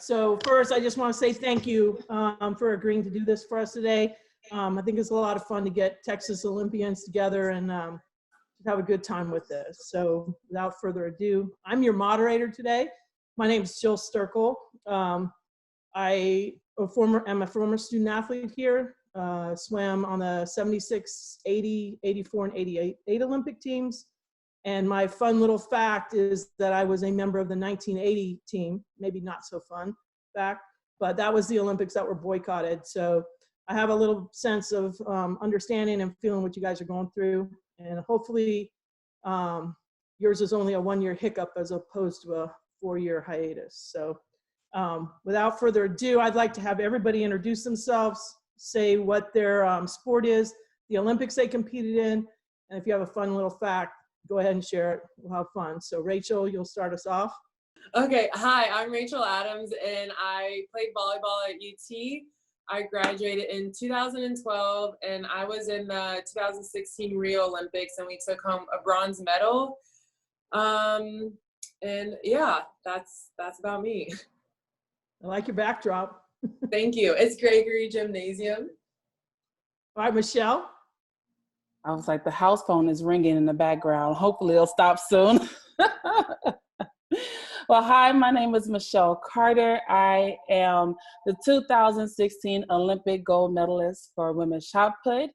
So first, I just want to say thank you for agreeing to do this for us today. I think it's a lot of fun to get Texas Olympians together and have a good time with this. So without further ado, I'm your moderator today. My name is Jill Sturkle. I'm a former student athlete here. Swam on the 76, 80, 84, and 88 Olympic teams. And my fun little fact is that I was a member of the 1980 team, maybe not so fun fact, but that was the Olympics that were boycotted. So I have a little sense of understanding and feeling what you guys are going through. And hopefully yours is only a 1-year hiccup as opposed to a 4-year hiatus. So without further ado, I'd like to have everybody introduce themselves, say what their sport is, the Olympics they competed in, and if you have a fun little fact, go ahead and share it. We'll have fun. So Rachel, you'll start us off. Okay, hi, I'm Rachel Adams and I played volleyball at UT. I graduated in 2012 and I was in the 2016 Rio Olympics and we took home a bronze medal. And yeah, that's about me. I like your backdrop. Thank you. It's Gregory Gymnasium. All right, Michelle. I was like, the house phone is ringing in the background. Hopefully it'll stop soon. Well, hi, my name is Michelle Carter. I am the 2016 Olympic gold medalist for women's shot put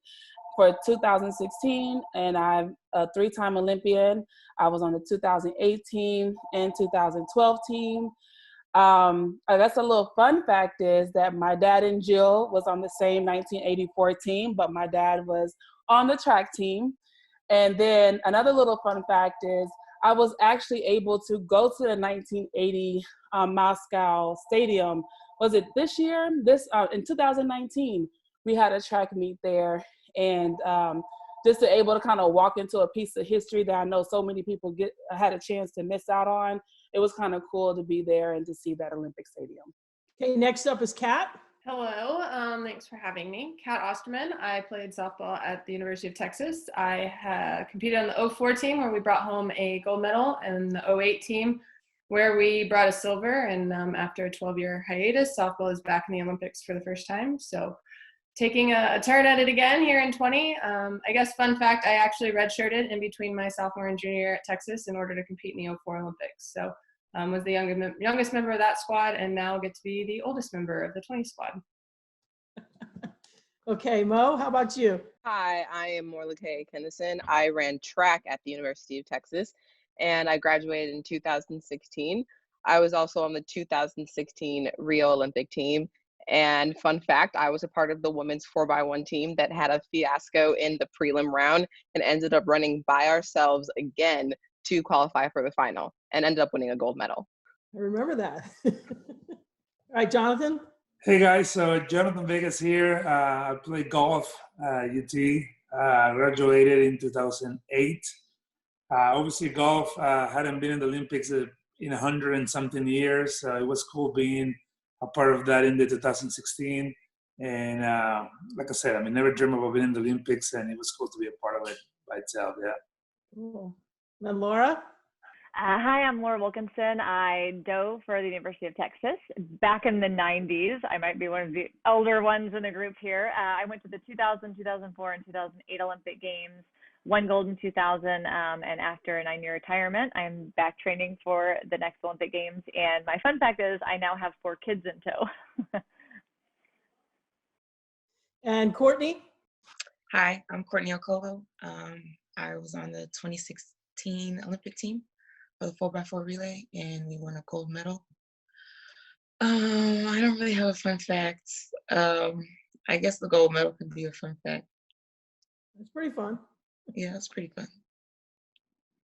for 2016, and I'm a 3-time Olympian. I was on the 2018 and 2012 team. That's a little fun fact is that my dad and Jill was on the same 1984 team, but my dad was on the track team. And then another little fun fact is I was actually able to go to the 1980 Moscow Stadium. Was it this year? In 2019, we had a track meet there. And just to able to kind of walk into a piece of history that I know so many people had a chance to miss out on. It was kind of cool to be there and to see that Olympic Stadium. Okay, next up is Kat. Hello, thanks for having me. Kat Osterman. I played softball at the University of Texas. I competed on the 04 team where we brought home a gold medal and the 08 team where we brought a silver. And after a 12-year hiatus, softball is back in the Olympics for the first time. So taking a turn at it again here in 20. I guess fun fact, I actually redshirted in between my sophomore and junior year at Texas in order to compete in the 04 Olympics. So was the youngest member of that squad and now get to be the oldest member of the 20 squad. Okay, Mo, how about you? Hi, I am Morla K. Kennison. I ran track at the University of Texas and I graduated in 2016. I was also on the 2016 Rio Olympic team. And fun fact, I was a part of the women's 4x1 team that had a fiasco in the prelim round and ended up running by ourselves again to qualify for the final and ended up winning a gold medal. I remember that. All right, Jonathan. Hey guys, so Jonathan Vegas here. I played golf at UT. Graduated in 2008. Obviously, golf hadn't been in the Olympics in 100 and something years. It was cool being a part of that in the 2016. And like I said, I mean, never dreamed about being in the Olympics, and it was cool to be a part of it by itself. Yeah. Cool. And Laura. Hi, I'm Laura Wilkinson. I dove for the University of Texas back in the 90s. I might be one of the older ones in the group here. I went to the 2000, 2004, and 2008 Olympic Games, won gold in 2000, and after a 9-year retirement, I'm back training for the next Olympic Games. And my fun fact is I now have 4 kids in tow. And Courtney? Hi, I'm Courtney Okolo. I was on the 2016 Olympic team for the 4x4 relay, and we won a gold medal. I don't really have a fun fact. I guess the gold medal could be a fun fact. That's pretty fun. Yeah, it's pretty fun.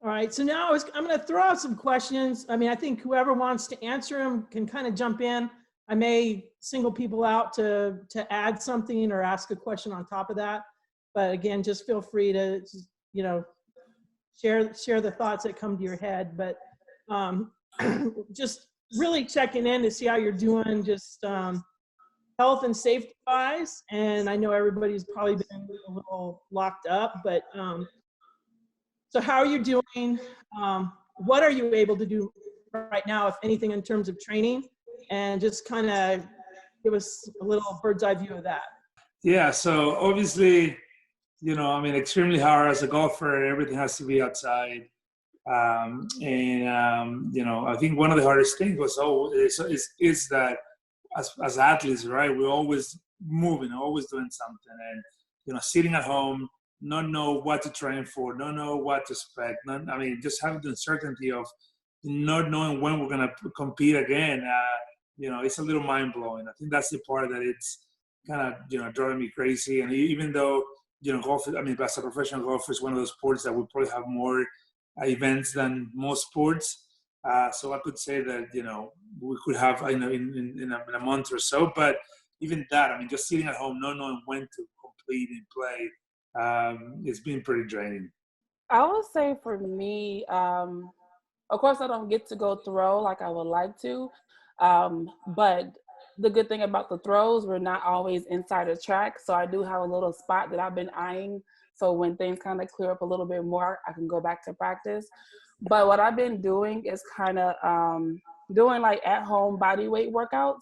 All right, so now I'm going to throw out some questions. I mean, I think whoever wants to answer them can kind of jump in. I may single people out to add something or ask a question on top of that. But again, just feel free to, share the thoughts that come to your head. But just really checking in to see how you're doing, just health and safety wise. And I know everybody's probably been a little locked up, but so how are you doing? What are you able to do right now, if anything, in terms of training? and just kind of give us a little bird's eye view of that. Yeah, so obviously, extremely hard as a golfer. Everything has to be outside. I think one of the hardest things is that as athletes, right, we're always moving, always doing something, and sitting at home, not know what to train for, not know what to expect. Just having the uncertainty of not knowing when we're gonna compete again. It's a little mind blowing. I think that's the part that it's kind of driving me crazy. And even though golf, as a professional golfer, is one of those sports that we probably have more events than most sports. So I could say that we could have in a month or so. But even that, just sitting at home, not knowing when to complete and play, it's been pretty draining. I would say for me, of course, I don't get to go throw like I would like to, but the good thing about the throws, we're not always inside the track. So I do have a little spot that I've been eyeing. So when things kind of clear up a little bit more, I can go back to practice. But what I've been doing is kind of doing like at-home body weight workouts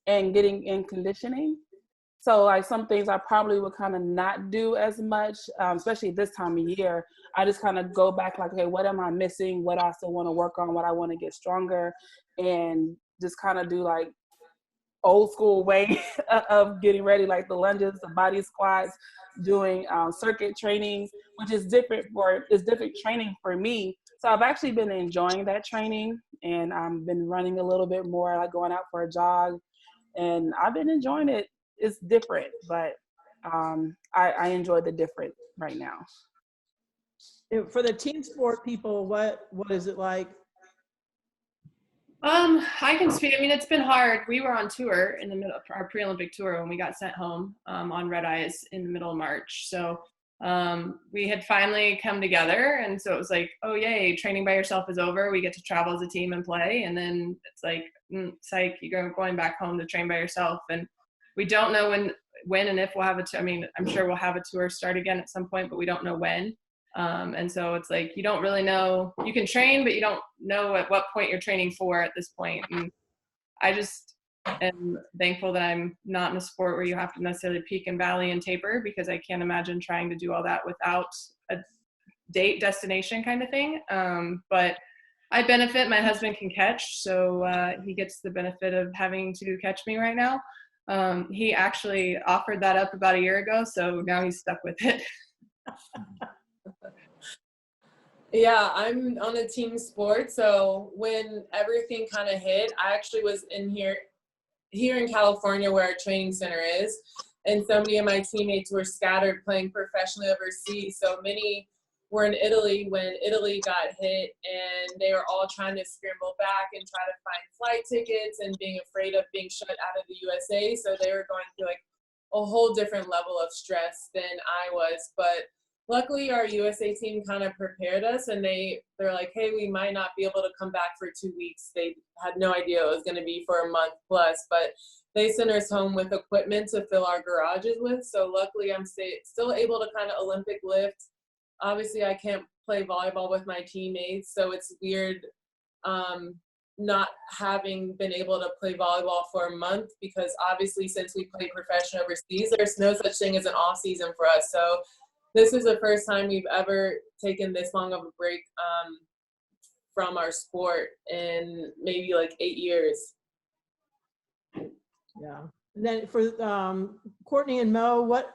and getting in conditioning. So like some things I probably would kind of not do as much, especially this time of year. I just kind of go back like, okay, what am I missing? What I still want to work on? What I want to get stronger? And just kind of do like old school way of getting ready, like the lunges, the body squats, doing circuit training, which is different training for me. So I've actually been enjoying that training, and I've been running a little bit more, like going out for a jog, and I've been enjoying it. It's different, but I enjoy the different right now. For the team sport people, what is it like? I can speak. It's been hard. We were on tour in the middle of our pre-Olympic tour when we got sent home on red eyes in the middle of March. So we had finally come together, and so it was like, oh yay, training by yourself is over. We get to travel as a team and play, and then it's like, psych, you're going back home to train by yourself, and we don't know when and if we'll have I'm sure we'll have a tour start again at some point, but we don't know when. And so it's like, you don't really know. You can train, but you don't know at what point you're training for at this point. And I just am thankful that I'm not in a sport where you have to necessarily peak and valley and taper, because I can't imagine trying to do all that without a date destination kind of thing. But I benefit. My husband can catch, so he gets the benefit of having to catch me right now. He actually offered that up about a year ago, so now he's stuck with it. Yeah, I'm on a team sport. So when everything kind of hit, I actually was here in California where our training center is. And so many of my teammates were scattered playing professionally overseas. So many were in Italy when Italy got hit, and they were all trying to scramble back and try to find flight tickets and being afraid of being shut out of the USA. So they were going through like a whole different level of stress than I was. But luckily, our USA team kind of prepared us, and they're like, hey, we might not be able to come back for 2 weeks. They had no idea it was going to be for a month plus, but they sent us home with equipment to fill our garages with. So luckily, I'm still able to kind of Olympic lift. Obviously, I can't play volleyball with my teammates, so it's weird not having been able to play volleyball for a month, because obviously since we play professional overseas, there's no such thing as an off season for us. So this is the first time we've ever taken this long of a break from our sport in maybe like 8 years. Yeah. And then for Courtney and Mo, what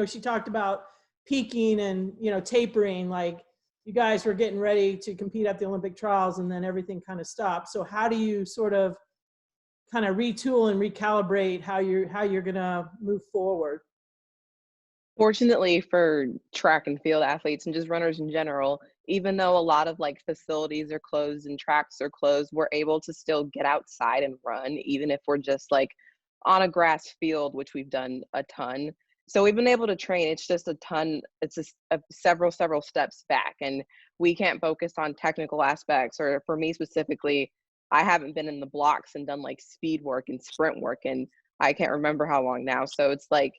she talked about peaking and tapering, like you guys were getting ready to compete at the Olympic trials, and then everything kind of stopped. So how do you sort of kind of retool and recalibrate how you're gonna move forward? Fortunately for track and field athletes and just runners in general, even though a lot of like facilities are closed and tracks are closed, we're able to still get outside and run, even if we're just like on a grass field, which we've done a ton. So we've been able to train. It's just a ton. It's just several steps back, and we can't focus on technical aspects. Or for me specifically, I haven't been in the blocks and done like speed work and sprint work, and I can't remember how long now. So it's like,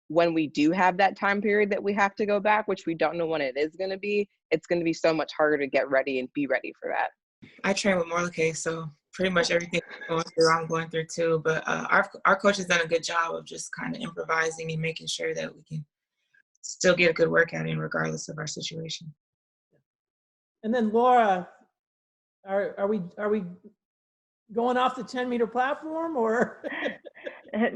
when we do have that time period that we have to go back, which we don't know when it is going to be, it's going to be so much harder to get ready and be ready for that. I train with Morlake, so pretty much everything we're going through, I'm going through too. But our coach has done a good job of just kind of improvising and making sure that we can still get a good workout in regardless of our situation. And then Laura, are we going off the 10-meter platform or?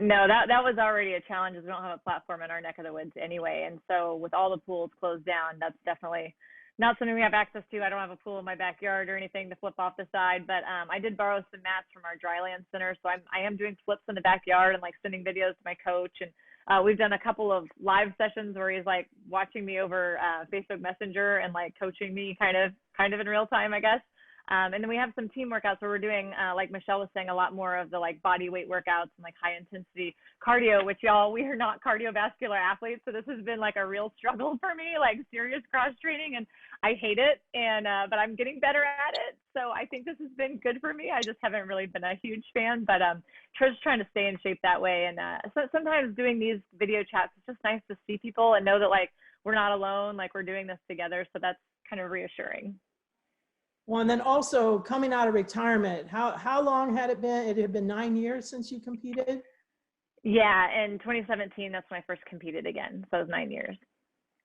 No, that was already a challenge, as we don't have a platform in our neck of the woods anyway. And so with all the pools closed down, that's definitely not something we have access to. I don't have a pool in my backyard or anything to flip off the side, but I did borrow some mats from our dryland center. So I am doing flips in the backyard and like sending videos to my coach. And we've done a couple of live sessions where he's like watching me over Facebook Messenger and like coaching me kind of in real time, I guess. And then we have some team workouts where we're doing, like Michelle was saying, a lot more of the like body weight workouts and like high intensity cardio, which y'all, we are not cardiovascular athletes. So this has been like a real struggle for me, like serious cross training, and I hate it. And, but I'm getting better at it. So I think this has been good for me. I just haven't really been a huge fan, but just trying to stay in shape that way. And so sometimes doing these video chats, it's just nice to see people and know that like we're not alone, like we're doing this together. So that's kind of reassuring. Well, and then also coming out of retirement, how long had it been? It had been 9 years since you competed? Yeah, in 2017, that's when I first competed again. So it was 9 years.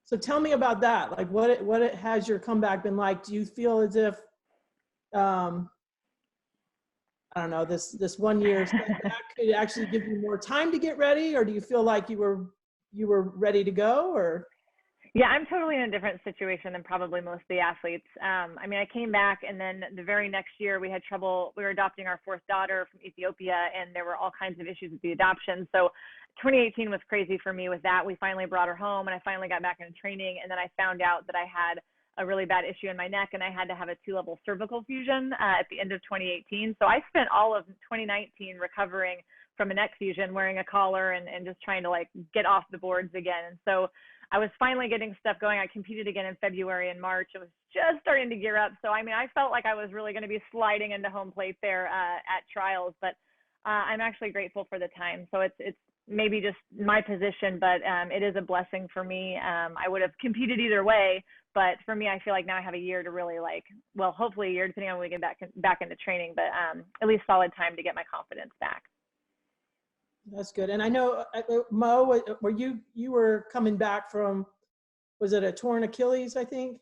So tell me about that. Like what has your comeback been like? Do you feel as if, I don't know, this 1 year setback could actually give you more time to get ready, or do you feel like you were ready to go, or? Yeah, I'm totally in a different situation than probably most of the athletes. I mean, I came back, and then the very next year we had trouble. We were adopting our fourth daughter from Ethiopia, and there were all kinds of issues with the adoption. So 2018 was crazy for me with that. We finally brought her home, and I finally got back into training, and then I found out that I had a really bad issue in my neck, and I had to have a 2-level cervical fusion at the end of 2018. So I spent all of 2019 recovering from a neck fusion, wearing a collar, and just trying to like get off the boards again. And so I was finally getting stuff going. I competed again in February and March. It was just starting to gear up. So, I mean, I felt like I was really going to be sliding into home plate there at trials, but I'm actually grateful for the time. So it's maybe just my position, but it is a blessing for me. I would have competed either way, but for me, I feel like now I have a year to really like, well, hopefully a year, depending on when we get back into training, but at least solid time to get my confidence back. That's good. And I know, Mo, were you were coming back from, was it a torn Achilles, I think?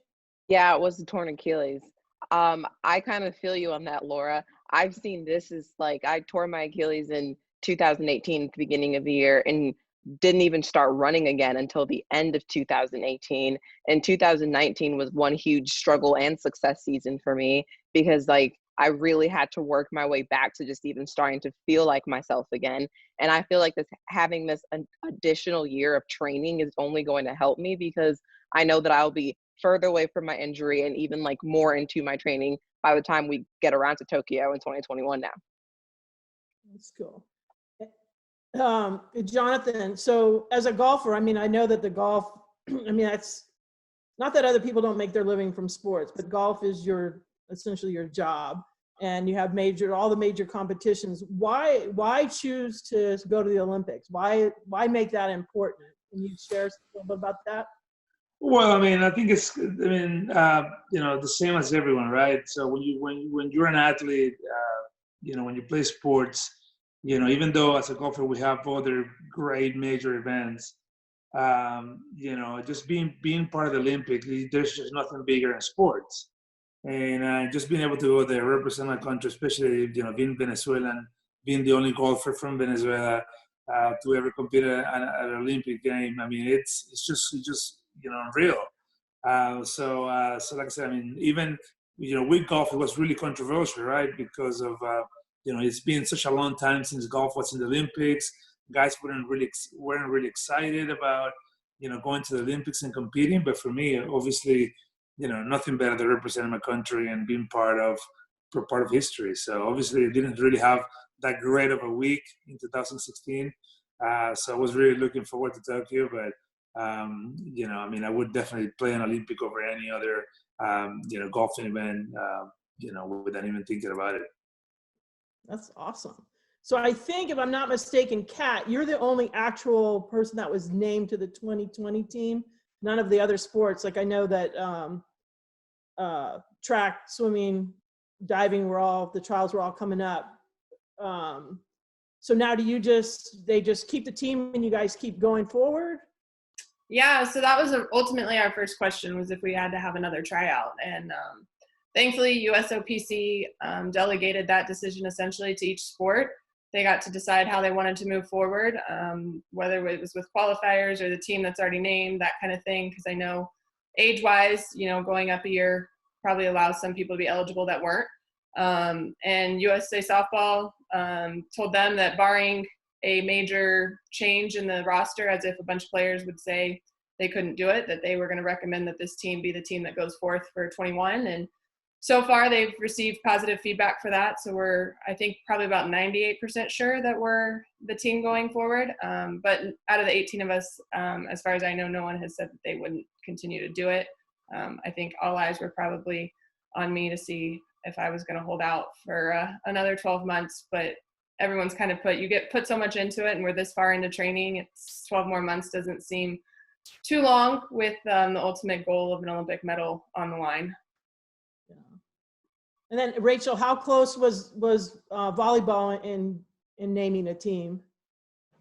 Yeah, it was a torn Achilles. I kind of feel you on that, Laura. I've seen this as like, I tore my Achilles in 2018 at the beginning of the year and didn't even start running again until the end of 2018. And 2019 was one huge struggle and success season for me because like, I really had to work my way back to just even starting to feel like myself again. And I feel like having this additional year of training is only going to help me because I know that I'll be further away from my injury and even like more into my training by the time we get around to Tokyo in 2021 now. That's cool. Jonathan, so as a golfer, I mean, I know that the golf, I mean, that's not that other people don't make their living from sports, but golf is essentially your job, and you have all the major competitions. Why choose to go to the Olympics? Why make that important? Can you share a little bit about that? Well, I mean, I think it's, the same as everyone, right? So when you're an athlete, when you play sports, even though as a golfer we have other great major events, just being part of the Olympics, there's just nothing bigger in sports. And just being able to go there, represent my country, especially, being Venezuelan, being the only golfer from Venezuela to ever compete at an Olympic game. I mean, it's just unreal. So like I said, I mean, even, with golf, it was really controversial, right? Because of, it's been such a long time since golf was in the Olympics. Guys weren't really excited about, going to the Olympics and competing. But for me, obviously, nothing better than representing my country and being part of history. So obviously I didn't really have that great of a week in 2016. So I was really looking forward to Tokyo, but, I mean, I would definitely play an Olympic over any other, golfing event, without even thinking about it. That's awesome. So I think, if I'm not mistaken, Kat, you're the only actual person that was named to the 2020 team. None of the other sports, like I know that track, swimming, diving the trials were all coming up. So now they just keep the team and you guys keep going forward? Yeah, so that was ultimately our first question, was if we had to have another tryout. And thankfully, USOPC delegated that decision essentially to each sport. They got to decide how they wanted to move forward, whether it was with qualifiers or the team that's already named, that kind of thing. Because I know age-wise, going up a year probably allows some people to be eligible that weren't. And USA Softball told them that barring a major change in the roster, as if a bunch of players would say they couldn't do it, that they were going to recommend that this team be the team that goes forth for 21. And so far they've received positive feedback for that. So we're, I think, probably about 98% sure that we're the team going forward. But out of the 18 of us, as far as I know, no one has said that they wouldn't continue to do it. I think all eyes were probably on me to see if I was going to hold out for another 12 months, but everyone's kind of put so much into it, and we're this far into training. It's 12 more months doesn't seem too long with the ultimate goal of an Olympic medal on the line. Yeah. And then Rachel, how close was volleyball in naming a team?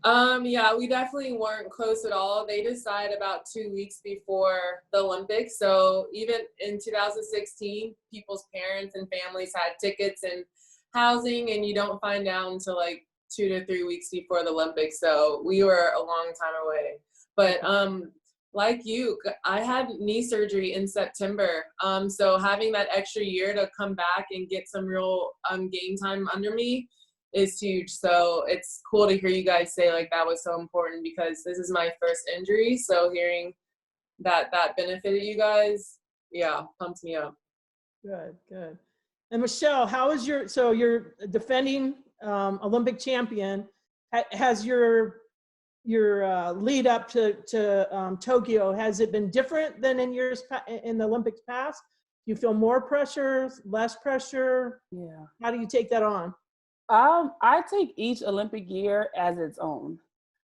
Yeah, we definitely weren't close at all. They decide about 2 weeks before the Olympics. So even in 2016, people's parents and families had tickets and housing, and you don't find out until like 2 to 3 weeks before the Olympics. So we were a long time away. But like you, I had knee surgery in September. So having that extra year to come back and get some real game time under me is huge. So it's cool to hear you guys say like that was so important, because this is my first injury. So hearing that benefited you guys, yeah, pumps me up. Good. And Michelle, how is you're defending Olympic champion. Has your lead up to Tokyo, has it been different than in the Olympics past? Do you feel more pressure, less pressure? Yeah. How do you take that on? I take each Olympic year as its own.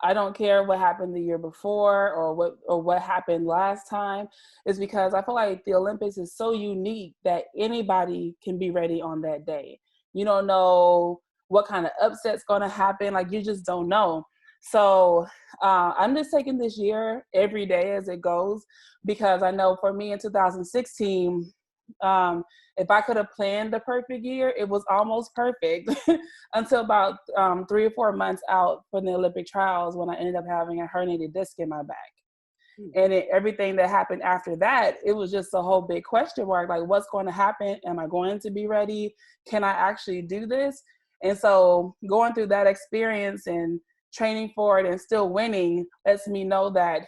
I don't care what happened the year before or what happened last time. It's because I feel like the Olympics is so unique that anybody can be ready on that day. You don't know what kind of upset's going to happen. Like, you just don't know. So I'm just taking this year every day as it goes, because I know for me in 2016, if I could have planned the perfect year, it was almost perfect until about 3 or 4 months out from the Olympic trials, when I ended up having a herniated disc in my back. And everything that happened after that, it was just a whole big question mark, like, what's going to happen? Am I going to be ready? Can I actually do this? And so going through that experience and training for it and still winning lets me know that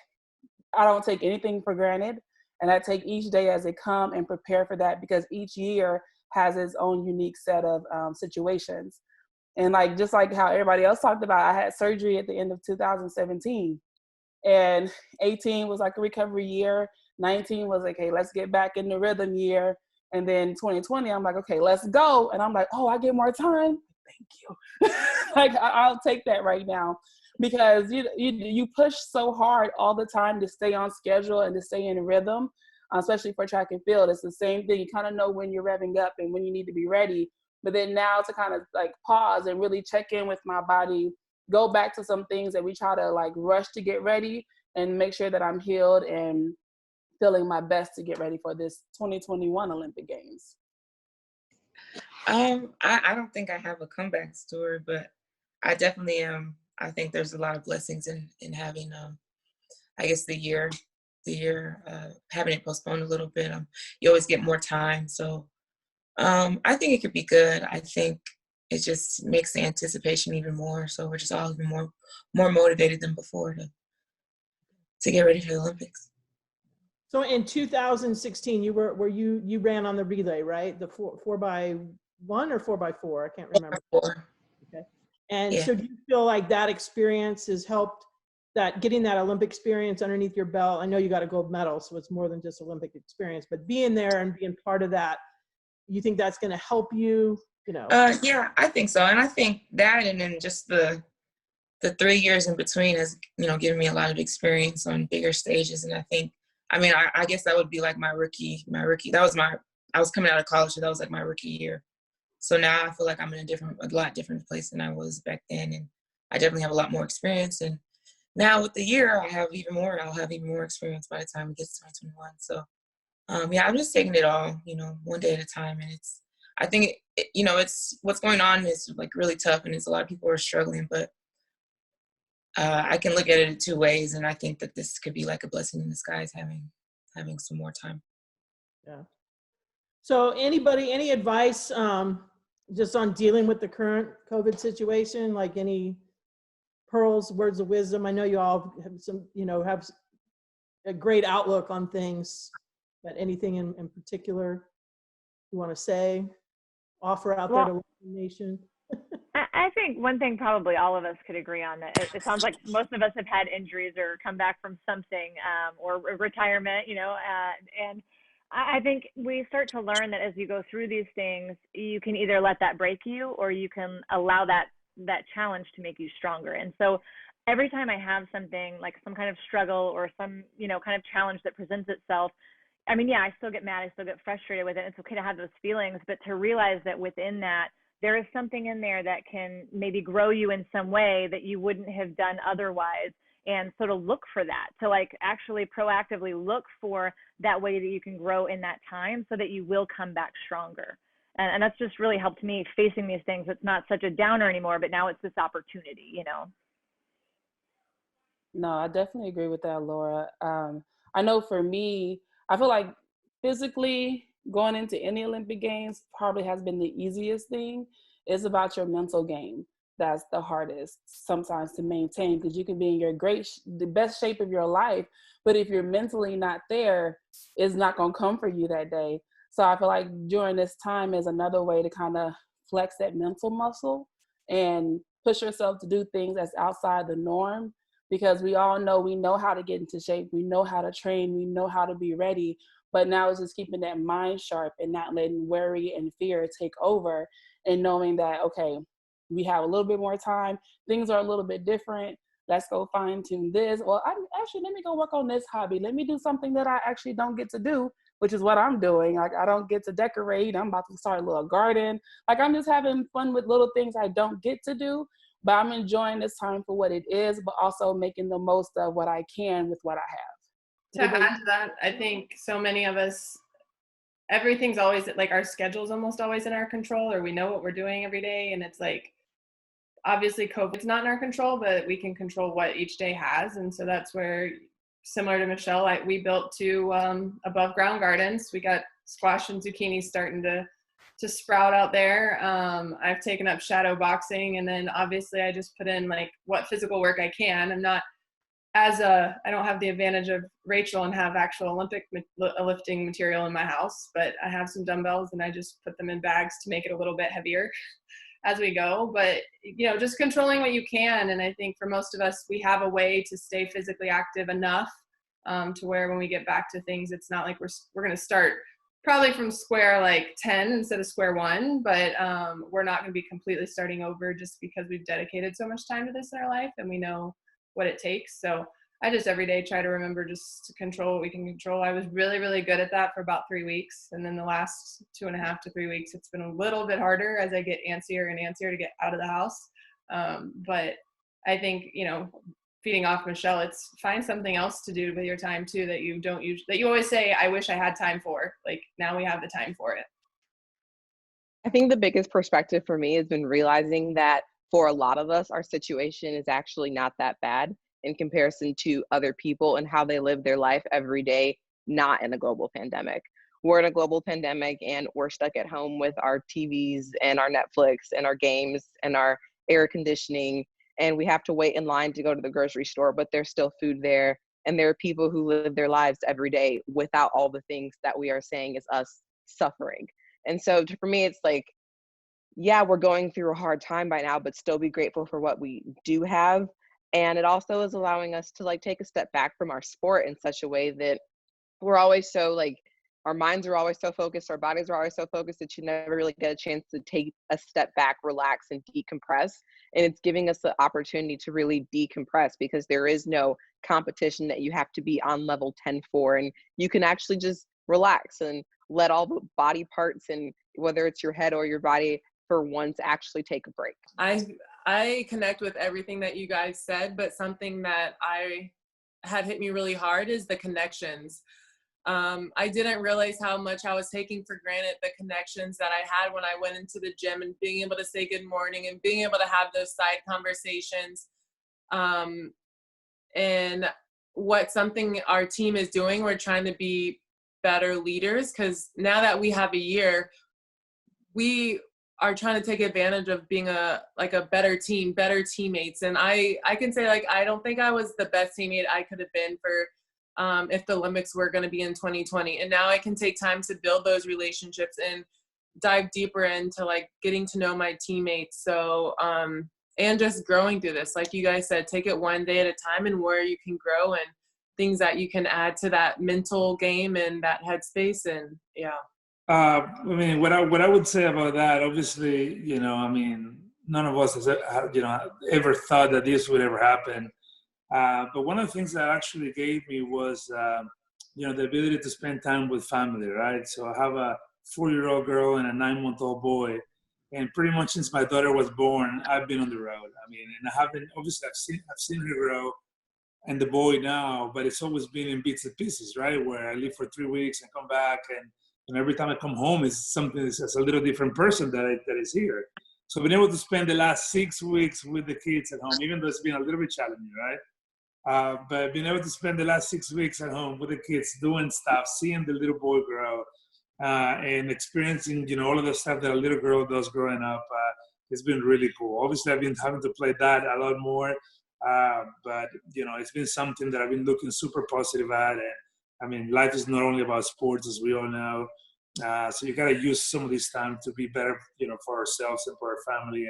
I don't take anything for granted. And I take each day as it comes and prepare for that, because each year has its own unique set of situations. And like, just like how everybody else talked about, I had surgery at the end of 2017. And 18 was like a recovery year. 19 was like, hey, let's get back in the rhythm year. And then 2020, I'm like, okay, let's go. And I'm like, oh, I get more time. Thank you. Like, I'll take that right now. Because you push so hard all the time to stay on schedule and to stay in rhythm, especially for track and field. It's the same thing. You kind of know when you're revving up and when you need to be ready. But then now to kind of like pause and really check in with my body, go back to some things that we try to like rush to get ready, and make sure that I'm healed and feeling my best to get ready for this 2021 Olympic Games. I don't think I have a comeback story, but I definitely am. I think there's a lot of blessings in having, I guess the year having it postponed a little bit. You always get more time, so I think it could be good. I think it just makes the anticipation even more. So we're just all even more motivated than before to get ready for the Olympics. So in 2016, you ran on the relay, right? The 4x1 or 4x4? I can't remember. 4x4. Okay. And yeah. So do you feel like that experience has helped, that getting that Olympic experience underneath your belt? I know you got a gold medal, so it's more than just Olympic experience, but being there and being part of that, you think that's going to help you, Yeah, I think so. And I think that, and then just the 3 years in between has, given me a lot of experience on bigger stages. And I guess that would be like my rookie. That was I was coming out of college, so that was like my rookie year. So now I feel like I'm in a lot different place than I was back then. And I definitely have a lot more experience. And now with the year, I'll have even more experience by the time it gets to 2021. So yeah, I'm just taking it all, one day at a time. And I think, it's what's going on is like really tough, and it's a lot of people are struggling, but I can look at it in two ways. And I think that this could be like a blessing in disguise, having some more time. Yeah. So any advice just on dealing with the current COVID situation, like any pearls, words of wisdom? I know you all have some, have a great outlook on things, but anything in particular you want to say, offer out there to the nation? I think one thing probably all of us could agree on, that it sounds like most of us have had injuries or come back from something, or retirement, and I think we start to learn that as you go through these things, you can either let that break you, or you can allow that challenge to make you stronger. And so every time I have something like some kind of struggle or some, kind of challenge that presents itself, I mean, yeah, I still get mad, I still get frustrated with it. It's okay to have those feelings, but to realize that within that, there is something in there that can maybe grow you in some way that you wouldn't have done otherwise. And so to look for that, to like actually proactively look for that way that you can grow in that time so that you will come back stronger. And that's just really helped me facing these things. It's not such a downer anymore, but now it's this opportunity, No, I definitely agree with that, Laura. I know for me, I feel like physically going into any Olympic Games probably has been the easiest thing. It's about your mental game. That's the hardest sometimes to maintain, because you can be in your the best shape of your life, but if you're mentally not there, it's not going to come for you that day. So I feel like during this time is another way to kind of flex that mental muscle and push yourself to do things that's outside the norm, because we all know, we know how to get into shape, we know how to train, we know how to be ready, but now it's just keeping that mind sharp and not letting worry and fear take over, and knowing that, okay, we have a little bit more time, things are a little bit different, let's go fine tune this. Well, let me go work on this hobby. Let me do something that I actually don't get to do, which is what I'm doing. Like, I don't get to decorate. I'm about to start a little garden. Like, I'm just having fun with little things I don't get to do, but I'm enjoying this time for what it is, but also making the most of what I can with what I have. To add to that, I think so many of us, everything's always like, our schedule's almost always in our control, or we know what we're doing every day. And it's like, obviously COVID's not in our control, but we can control what each day has. And so that's where, similar to Michelle, we built 2 above ground gardens. We got squash and zucchini starting to sprout out there. I've taken up shadow boxing, and then obviously I just put in like what physical work I can. I don't have the advantage of Rachel and have actual Olympic lifting material in my house, but I have some dumbbells and I just put them in bags to make it a little bit heavier as we go. But, just controlling what you can. And I think for most of us, we have a way to stay physically active enough to where when we get back to things, it's not like we're going to start probably from square like 10 instead of square 1, but we're not going to be completely starting over just because we've dedicated so much time to this in our life and we know what it takes. So I just every day try to remember just to control what we can control. I was really, really good at that for about 3 weeks. And then the last 2.5 to 3 weeks, it's been a little bit harder as I get antsier and antsier to get out of the house. But I think, feeding off Michelle, it's find something else to do with your time too that you don't use, that you always say, I wish I had time for. Like, now we have the time for it. I think the biggest perspective for me has been realizing that for a lot of us, our situation is actually not that bad in comparison to other people and how they live their life every day, not in a global pandemic. We're in a global pandemic and we're stuck at home with our TVs and our Netflix and our games and our air conditioning, and we have to wait in line to go to the grocery store, but there's still food there. And there are people who live their lives every day without all the things that we are saying is us suffering. And so for me, it's like, yeah, we're going through a hard time by now, but still be grateful for what we do have. And it also is allowing us to like take a step back from our sport in such a way that we're always so like, our minds are always so focused, our bodies are always so focused that you never really get a chance to take a step back, relax, and decompress. And it's giving us the opportunity to really decompress because there is no competition that you have to be on level 10 for. And you can actually just relax and let all the body parts, and whether it's your head or your body, for once actually take a break. I connect with everything that you guys said, but something that I had hit me really hard is the connections. I didn't realize how much I was taking for granted the connections that I had when I went into the gym, and being able to say good morning and being able to have those side conversations. And what something our team is doing, we're trying to be better leaders, because now that we have a year, we are trying to take advantage of being a better team, better teammates. And I can say, like, I don't think I was the best teammate I could have been for if the Olympics were going to be in 2020. And now I can take time to build those relationships and dive deeper into like getting to know my teammates. So, and just growing through this, like you guys said, take it one day at a time, and where you can grow and things that you can add to that mental game and that headspace. And yeah. I mean, what I would say about that, obviously, none of us has, ever thought that this would ever happen. But one of the things that actually gave me was, the ability to spend time with family, right? So I have a 4-year-old girl and a 9-month-old boy. And pretty much since my daughter was born, I've been on the road. I mean, and I haven't, obviously I've seen her grow and the boy now, but it's always been in bits and pieces, right? Where I live for 3 weeks and come back, and every time I come home, it's something that's a little different person that is here. So being able to spend the last 6 weeks with the kids at home, even though it's been a little bit challenging, right? But being able to spend the last 6 weeks at home with the kids, doing stuff, seeing the little boy grow, and experiencing, all of the stuff that a little girl does growing up, it's been really cool. Obviously, I've been having to play that a lot more, but, it's been something that I've been looking super positive at. And I mean, life is not only about sports, as we all know. So you got to use some of this time to be better, for ourselves and for our family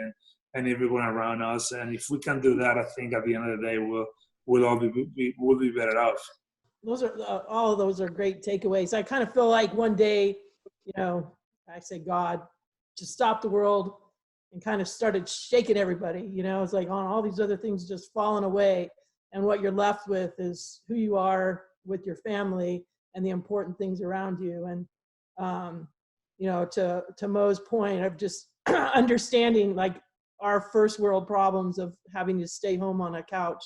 and everyone around us. And if we can do that, I think at the end of the day, we'll all be better off. Those are all of those are great takeaways. I kind of feel like one day, I say God just stopped the world and kind of started shaking everybody. It's like on all these other things just falling away, and what you're left with is who you are with your family and the important things around you. And to Mo's point of just understanding like our first world problems of having to stay home on a couch,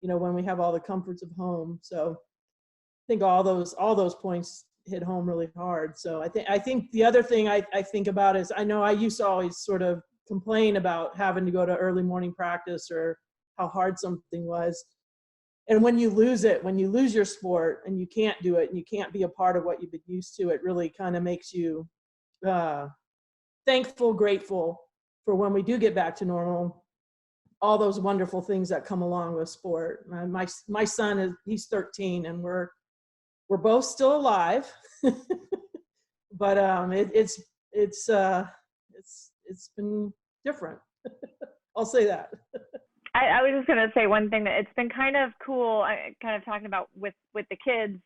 when we have all the comforts of home. So I think all those points hit home really hard. So I think the other thing I think about is, I know I used to always sort of complain about having to go to early morning practice or how hard something was. And when you lose your sport and you can't do it and you can't be a part of what you've been used to, it really kind of makes you thankful, grateful for when we do get back to normal, all those wonderful things that come along with sport. My son he's 13 and we're both still alive, but it's been different. I'll say that. I was just going to say one thing, that it's been kind of cool, kind of talking about with the kids,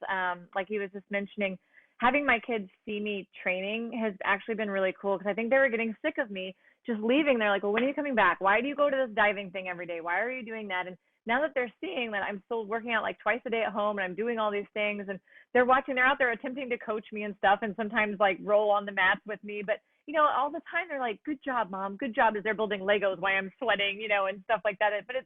like he was just mentioning, having my kids see me training has actually been really cool, because I think they were getting sick of me just leaving. They're like, well, when are you coming back? Why do you go to this diving thing every day? Why are you doing that? And now that they're seeing that I'm still working out like twice a day at home and I'm doing all these things, and they're out there attempting to coach me and stuff, and sometimes like roll on the mats with me, but all the time they're like, good job, Mom, good job, as they're building Legos while I'm sweating, and stuff like that. But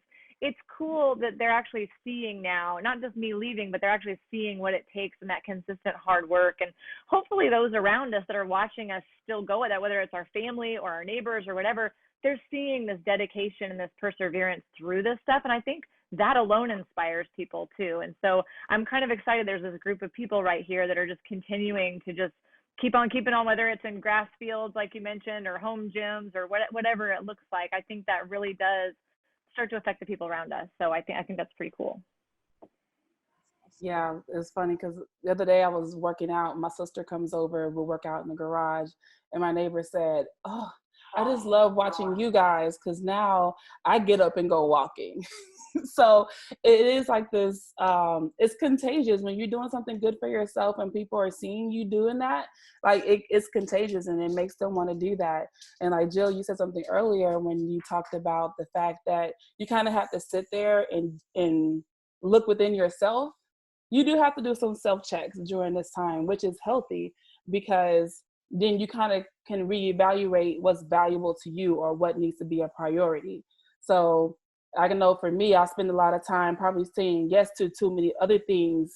it's cool that they're actually seeing now, not just me leaving, but they're actually seeing what it takes and that consistent hard work. And hopefully those around us that are watching us still go with that, whether it's our family or our neighbors or whatever, they're seeing this dedication and this perseverance through this stuff. And I think that alone inspires people too. And so I'm kind of excited. There's this group of people right here that are just continuing to just keep on keeping on, whether it's in grass fields, like you mentioned, or home gyms, or whatever it looks like. I think that really does start to affect the people around us. So I think that's pretty cool. Yeah, it's funny because the other day I was working out. My sister comes over, we work out in the garage, and my neighbor said, "Oh, I just love watching you guys because now I get up and go walking." So it is like this, it's contagious when you're doing something good for yourself and people are seeing you doing that. Like it's contagious and it makes them want to do that. And like Jill, you said something earlier when you talked about the fact that you kind of have to sit there and look within yourself. You do have to do some self-checks during this time, which is healthy, because then you kind of can reevaluate what's valuable to you or what needs to be a priority. So I can know for me, I spend a lot of time probably saying yes to too many other things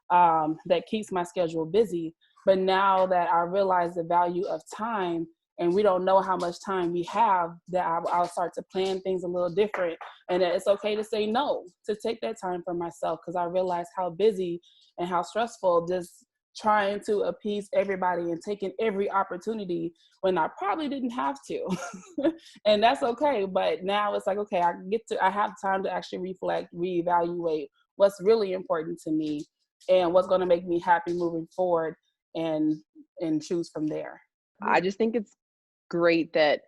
that keeps my schedule busy. But now that I realize the value of time, and we don't know how much time we have, that I'll start to plan things a little different, and that it's okay to say no, to take that time for myself, because I realize how busy and how stressful just trying to appease everybody and taking every opportunity when I probably didn't have to. And that's okay. But now it's like, okay, I have time to actually reflect, reevaluate what's really important to me and what's going to make me happy moving forward, and choose from there. I just think it's great that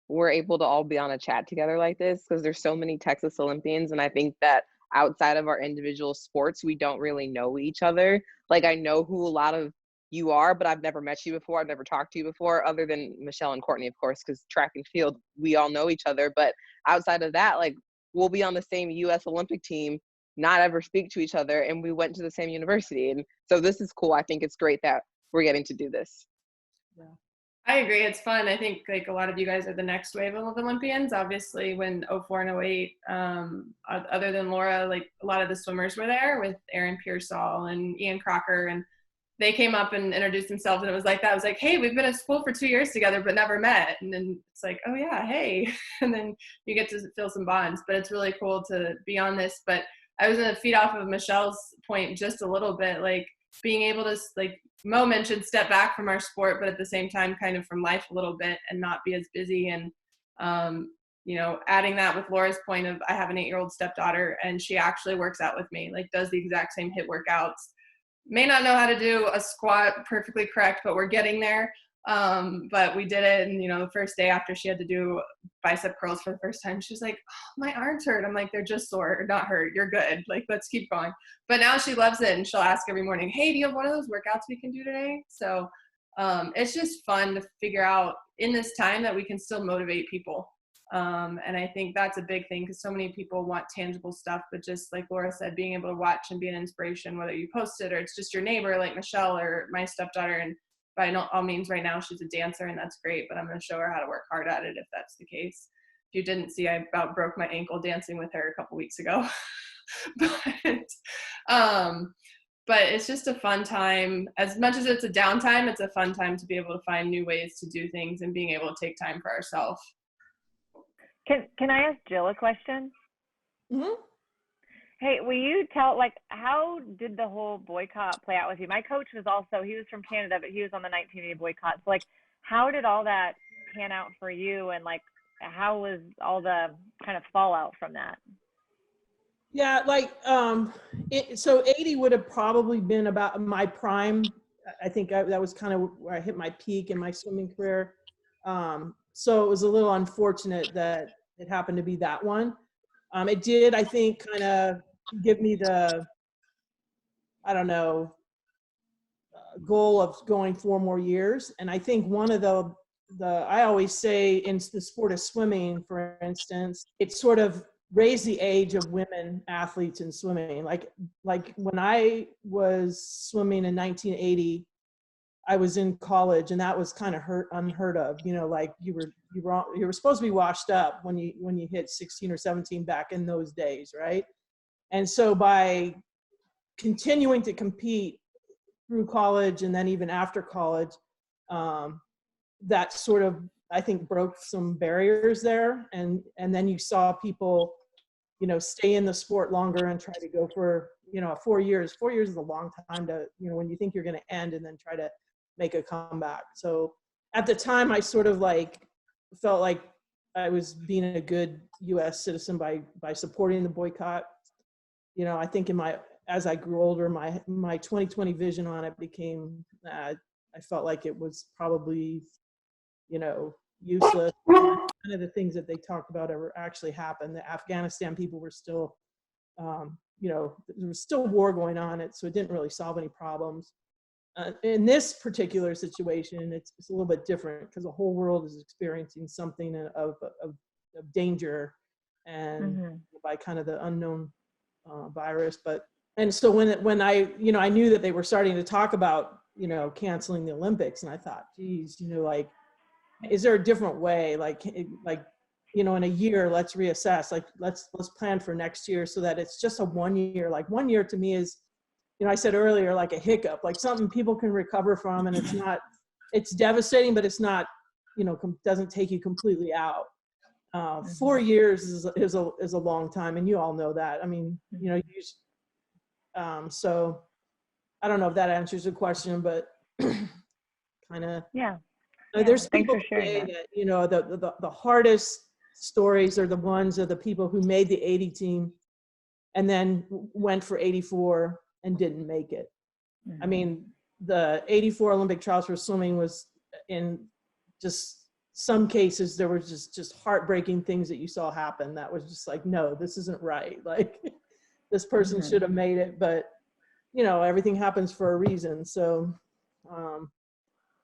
we're able to all be on a chat together like this, because there's so many Texas Olympians, and I think that outside of our individual sports, we don't really know each other. Like, I know who a lot of you are, but I've never met you before. I've never talked to you before, other than Michelle and Courtney, of course, because track and field, we all know each other. But outside of that, like, we'll be on the same U.S. Olympic team, not ever speak to each other, and we went to the same university. And so this is cool. I think it's great that we're getting to do this. Yeah. I agree. It's fun. I think like a lot of you guys are the next wave of Olympians. Obviously, when 04 and 08, other than Laura, like a lot of the swimmers were there with Aaron Pearsall and Ian Crocker, and they came up and introduced themselves, and it was like that. I was like, hey, we've been at school for 2 years together, but never met. And then it's like, oh yeah, hey. And then you get to feel some bonds, but it's really cool to be on this. But I was going to feed off of Michelle's point just a little bit, like being able to, like Mo mentioned, step back from our sport, but at the same time kind of from life a little bit and not be as busy. And you know, adding that with Laura's point of, I have an 8-year-old stepdaughter and she actually works out with me, like does the exact same HIIT workouts. May not know how to do a squat perfectly correct, but we're getting there. But we did it. And, you know, the first day after she had to do bicep curls for the first time, she was like, oh, my arms hurt. I'm like, they're just sore, not hurt. You're good. Like, let's keep going. But now she loves it. And she'll ask every morning, hey, do you have one of those workouts we can do today? So it's just fun to figure out in this time that we can still motivate people. And I think that's a big thing, because so many people want tangible stuff, but just like Laura said, being able to watch and be an inspiration, whether you post it or it's just your neighbor like Michelle or my stepdaughter. And by all means, right now she's a dancer and that's great, but I'm going to show her how to work hard at it if that's the case. If you didn't see, I about broke my ankle dancing with her a couple weeks ago. But it's just a fun time. As much as it's a downtime, it's a fun time to be able to find new ways to do things and being able to take time for ourselves. Can I ask Jill a question? Mm-hmm. Hey, will you tell, like, how did the whole boycott play out with you? My coach was also, he was from Canada, but he was on the 1980 boycott. So, like, how did all that pan out for you? And, like, how was all the kind of fallout from that? Yeah, like, so 80 would have probably been about my prime. I think that was kind of where I hit my peak in my swimming career. So it was a little unfortunate that it happened to be that one. It did, I think, kind of give me the, I don't know, goal of going 4 more years. And I think one of the I always say in the sport of swimming, for instance, it sort of raised the age of women athletes in swimming. Like when I was swimming in 1980, I was in college, and that was kind of unheard of. You know, like you were supposed to be washed up when you hit 16 or 17 back in those days, right? And so by continuing to compete through college and then even after college, that sort of, I think, broke some barriers there. And then you saw people, you know, stay in the sport longer and try to go for, you know, 4 years. 4 years is a long time to, you know, when you think you're going to end and then try to make a comeback. So at the time, I sort of like felt like I was being a good U.S. citizen by supporting the boycott. You know, I think as I grew older, my 2020 vision on it became, I felt like it was probably, you know, useless. None of the things that they talked about ever actually happened. The Afghanistan people were still, you know, there was still war going on, so it didn't really solve any problems. In this particular situation, it's a little bit different because the whole world is experiencing something of danger, and by kind of the unknown virus. And so when I, you know, I knew that they were starting to talk about you know, canceling the Olympics. And I thought, geez, you know, like, is there a different way? Like, you know, in a year, let's reassess. Like, let's plan for next year so that it's just a 1 year. Like 1 year to me is, you know, I said earlier, like a hiccup, like something people can recover from, and it's not, it's devastating, but it's not, you know, doesn't take you completely out. 4 years is a long time, and you all know that. I mean, you know, so I don't know if that answers the question, but kind of. Yeah. There's Thanks people for sharing that, you know, the hardest stories are the ones of the people who made the 80 team and then went for 84 and didn't make it. I mean, the 84 Olympic trials for swimming was in just some cases, there were just heartbreaking things that you saw happen that was just like, no, this isn't right. Like, this person should have made it, but you know, everything happens for a reason. So,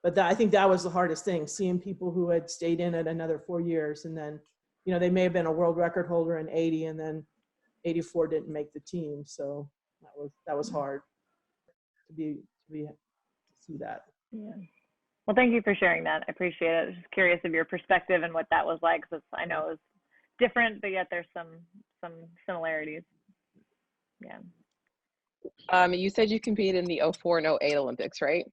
but I think that was the hardest thing, seeing people who had stayed in it another 4 years, and then, you know, they may have been a world record holder in 80, and then 84 didn't make the team. So that was hard to see that. Yeah. Well, thank you for sharing that. I appreciate it. I was just curious of your perspective and what that was like, because I know it was different, but yet there's some similarities. Yeah. You said you competed in the 04 and 08 Olympics, right?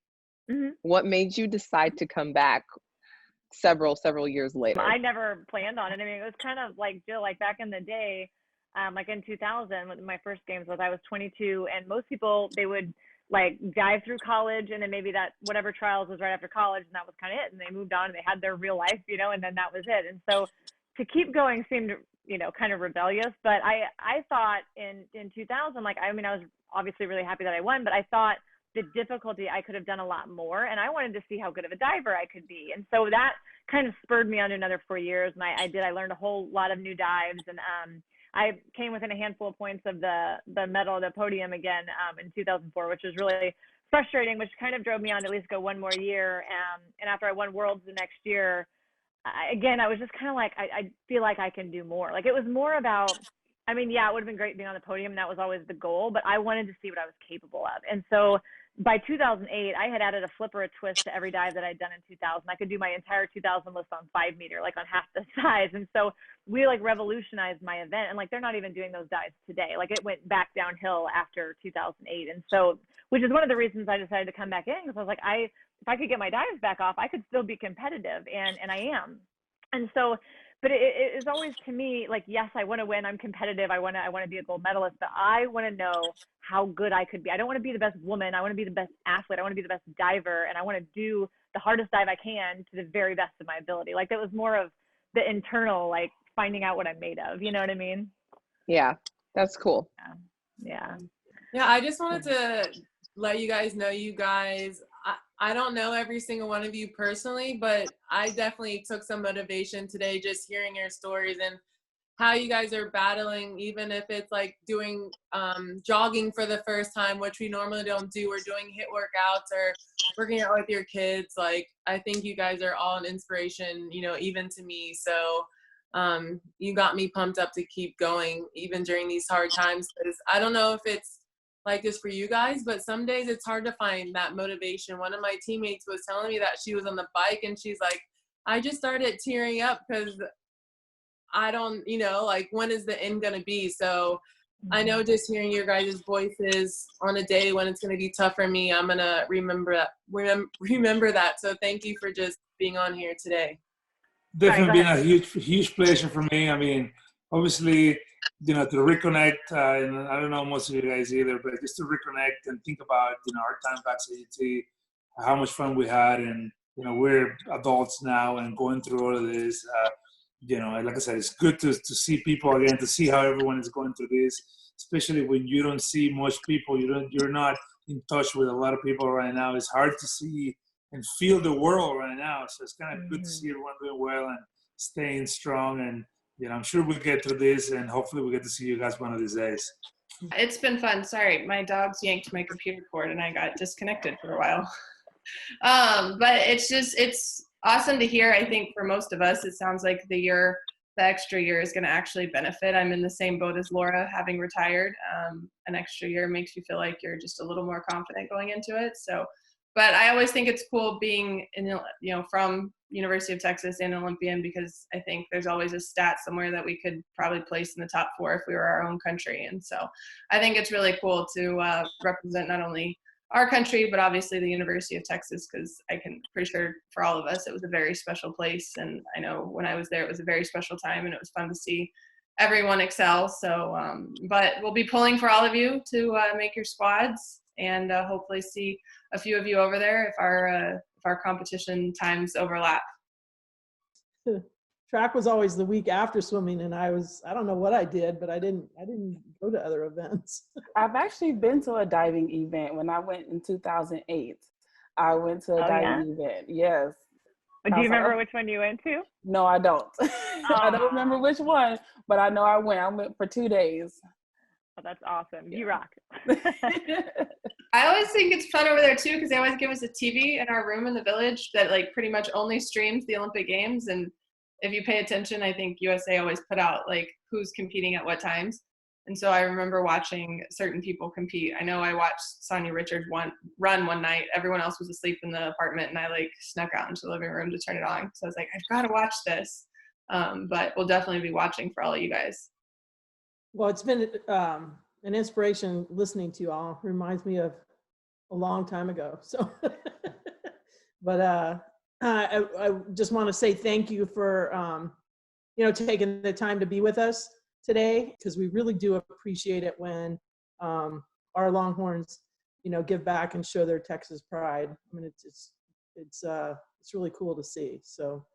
What made you decide to come back several years later? I never planned on it. I mean, it was kind of like Jill, like back in the day, like in 2000, when my first games was, I was 22, and most people, they would like dive through college, and then maybe that whatever trials was right after college, and that was kind of it, and they moved on and they had their real life, you know, and then that was it. And so to keep going seemed, you know, kind of rebellious. But I thought in 2000, like, I mean, I was obviously really happy that I won, but I thought the difficulty, I could have done a lot more, and I wanted to see how good of a diver I could be. And so that kind of spurred me on to another 4 years, and I learned a whole lot of new dives, and I came within a handful of points of the medal, the podium again in 2004, which was really frustrating, which kind of drove me on to at least go one more year. And after I won Worlds the next year, I was just kind of like, I feel like I can do more. Like, it was more about, I mean, yeah, it would have been great being on the podium, and that was always the goal, but I wanted to see what I was capable of. And so by 2008, I had added a flip or a twist to every dive that I'd done in 2000. I could do my entire 2000 list on 5 meter, like on half the size. And so we like revolutionized my event, and like, they're not even doing those dives today. Like, it went back downhill after 2008. And so, which is one of the reasons I decided to come back in, because I was like, if I could get my dives back off, I could still be competitive, and I am. And so, but it is always, to me, like, yes, I want to win. I'm competitive. I want to be a gold medalist, but I want to know how good I could be. I don't want to be the best woman. I want to be the best athlete. I want to be the best diver, and I want to do the hardest dive I can to the very best of my ability. Like, that was more of the internal, like, finding out what I'm made of. You know what I mean? Yeah, that's cool. Yeah. I just wanted to let you guys know, I don't know every single one of you personally, but I definitely took some motivation today just hearing your stories and how you guys are battling, even if it's like doing jogging for the first time, which we normally don't do, or doing HIIT workouts or working out with your kids. Like, I think you guys are all an inspiration, you know, even to me. So you got me pumped up to keep going even during these hard times, because I don't know if it's like this for you guys, but some days it's hard to find that motivation. One of my teammates was telling me that she was on the bike, and she's like, I just started tearing up because I don't, you know, like, when is the end going to be? So I know just hearing your guys' voices on a day when it's going to be tough for me, I'm going to remember that. So thank you for just being on here today. Definitely been a huge pleasure for me. I mean, obviously, you know, to reconnect, and I don't know most of you guys either, but just to reconnect and think about, you know, our time back at UT, how much fun we had, and, you know, we're adults now and going through all of this. You know, like I said, it's good to see people again, to see how everyone is going through this, especially when you don't see much people, you're not in touch with a lot of people right now. It's hard to see and feel the world right now. So it's kind of good to see everyone doing well and staying strong. And, you know, I'm sure we'll get through this, and hopefully we'll get to see you guys one of these days. It's been fun. Sorry, my dogs yanked my computer cord and I got disconnected for a while. But it's awesome to hear. I think for most of us, it sounds like the extra year is going to actually benefit. I'm in the same boat as Laura, having retired. An extra year makes you feel like you're just a little more confident going into it. So but I always think it's cool being from University of Texas and Olympian, because I think there's always a stat somewhere that we could probably place in the top 4 if we were our own country. And so I think it's really cool to represent not only our country, but obviously the University of Texas, because pretty sure for all of us, it was a very special place. And I know when I was there, it was a very special time, and it was fun to see everyone excel. So, but we'll be pulling for all of you to make your squads, and hopefully see a few of you over there if our competition times overlap. Track was always the week after swimming, and I don't know what I did, but I didn't go to other events. I've actually been to a diving event when I went in 2008. I went to a diving event. Yes. Do you remember which one you went to? No, I don't. I don't remember which one, but I know I went. I went for 2 days. Oh, that's awesome. You rock. I always think it's fun over there too, because they always give us a TV in our room in the village that like pretty much only streams the Olympic Games. And if you pay attention, I think USA always put out like who's competing at what times. And so I remember watching certain people compete. I know I watched Sonia Richards run one night. Everyone else was asleep in the apartment, and I like snuck out into the living room to turn it on. So I was like, I've got to watch this. But we'll definitely be watching for all of you guys. Well, it's been an inspiration listening to you all. Reminds me of a long time ago. So, but I just want to say thank you for taking the time to be with us today, because we really do appreciate it when our Longhorns give back and show their Texas pride. I mean, it's really cool to see. So,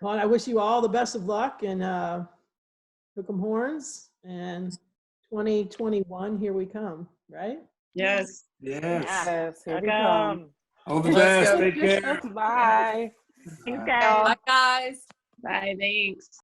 well, I wish you all the best of luck, and hook 'em horns, and 2021, here we come, right? Yes. Yes. Here we Welcome. come. All the best. Take care. Bye. Thanks, guys. Bye, guys. Bye. Thanks.